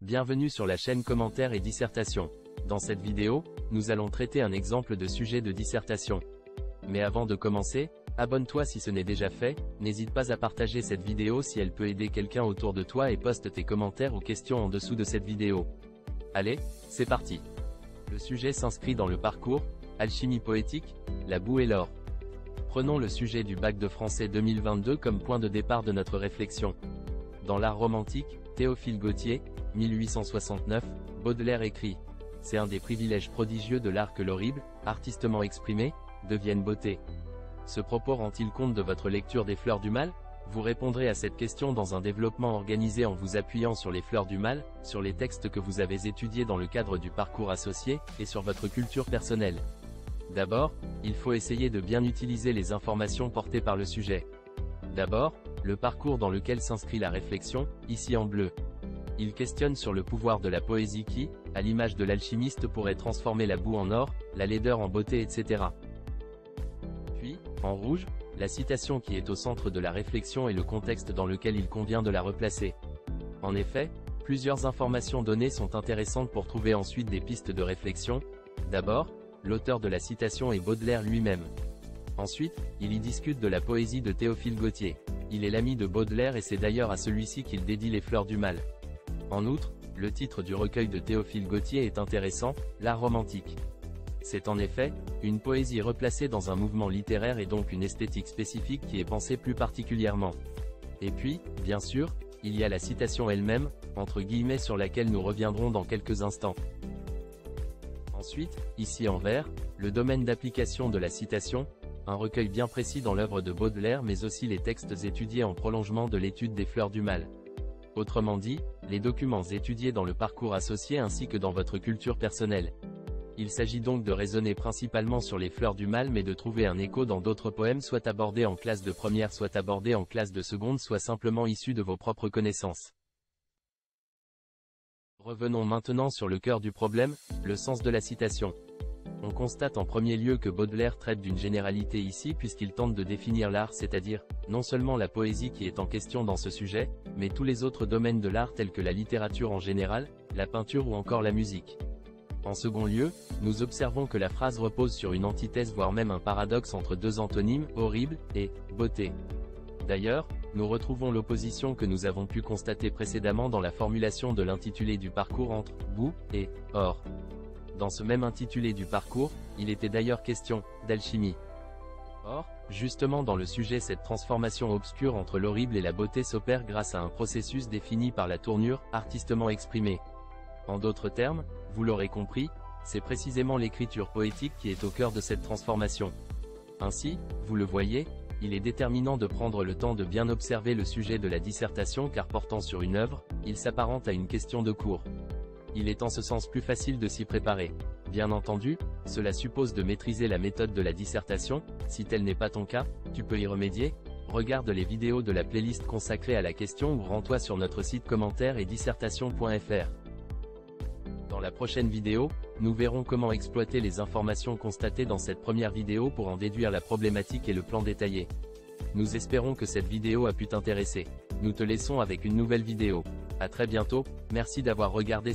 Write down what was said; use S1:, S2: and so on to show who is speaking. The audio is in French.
S1: Bienvenue sur la chaîne Commentaires et Dissertation. Dans cette vidéo, nous allons traiter un exemple de sujet de dissertation. Mais avant de commencer, abonne-toi si ce n'est déjà fait, n'hésite pas à partager cette vidéo si elle peut aider quelqu'un autour de toi et poste tes commentaires ou questions en dessous de cette vidéo. Allez, c'est parti. Le sujet s'inscrit dans le parcours, alchimie poétique, la boue et l'or. Prenons le sujet du bac de français 2022 comme point de départ de notre réflexion. Dans l'art romantique, Théophile Gautier, 1869, Baudelaire écrit « C'est un des privilèges prodigieux de l'art que l'horrible, artistement exprimé, devienne beauté ». Ce propos rend-il compte de votre lecture des Fleurs du Mal? Vous répondrez à cette question dans un développement organisé en vous appuyant sur les Fleurs du Mal, sur les textes que vous avez étudiés dans le cadre du parcours associé, et sur votre culture personnelle. D'abord, il faut essayer de bien utiliser les informations portées par le sujet. D'abord, le parcours dans lequel s'inscrit la réflexion, ici en bleu. Il questionne sur le pouvoir de la poésie qui, à l'image de l'alchimiste, pourrait transformer la boue en or, la laideur en beauté, etc. Puis, en rouge, la citation qui est au centre de la réflexion et le contexte dans lequel il convient de la replacer. En effet, plusieurs informations données sont intéressantes pour trouver ensuite des pistes de réflexion. D'abord, l'auteur de la citation est Baudelaire lui-même. Ensuite, il y discute de la poésie de Théophile Gautier. Il est l'ami de Baudelaire et c'est d'ailleurs à celui-ci qu'il dédie les Fleurs du Mal. En outre, le titre du recueil de Théophile Gautier est intéressant, l'art romantique. C'est en effet, une poésie replacée dans un mouvement littéraire et donc une esthétique spécifique qui est pensée plus particulièrement. Et puis, bien sûr, il y a la citation elle-même, entre guillemets sur laquelle nous reviendrons dans quelques instants. Ensuite, ici en vert, le domaine d'application de la citation, un recueil bien précis dans l'œuvre de Baudelaire mais aussi les textes étudiés en prolongement de l'étude des Fleurs du Mal. Autrement dit, les documents étudiés dans le parcours associé ainsi que dans votre culture personnelle. Il s'agit donc de raisonner principalement sur les Fleurs du Mal mais de trouver un écho dans d'autres poèmes soit abordés en classe de première soit abordés en classe de seconde soit simplement issus de vos propres connaissances. Revenons maintenant sur le cœur du problème, le sens de la citation. On constate en premier lieu que Baudelaire traite d'une généralité ici puisqu'il tente de définir l'art, c'est-à-dire, non seulement la poésie qui est en question dans ce sujet, mais tous les autres domaines de l'art tels que la littérature en général, la peinture ou encore la musique. En second lieu, nous observons que la phrase repose sur une antithèse voire même un paradoxe entre deux antonymes, horrible, et beauté. D'ailleurs, nous retrouvons l'opposition que nous avons pu constater précédemment dans la formulation de l'intitulé du parcours entre boue et or. Dans ce même intitulé du parcours, il était d'ailleurs question d'alchimie. Or, justement dans le sujet, cette transformation obscure entre l'horrible et la beauté s'opère grâce à un processus défini par la tournure, artistement exprimée. En d'autres termes, vous l'aurez compris, c'est précisément l'écriture poétique qui est au cœur de cette transformation. Ainsi, vous le voyez, il est déterminant de prendre le temps de bien observer le sujet de la dissertation car portant sur une œuvre, il s'apparente à une question de cours. Il est en ce sens plus facile de s'y préparer. Bien entendu, cela suppose de maîtriser la méthode de la dissertation. Si tel n'est pas ton cas, tu peux y remédier. Regarde les vidéos de la playlist consacrée à la question ou rends-toi sur notre site commentaires et dissertation.fr. Dans la prochaine vidéo, nous verrons comment exploiter les informations constatées dans cette première vidéo pour en déduire la problématique et le plan détaillé. Nous espérons que cette vidéo a pu t'intéresser. Nous te laissons avec une nouvelle vidéo. À très bientôt, merci d'avoir regardé.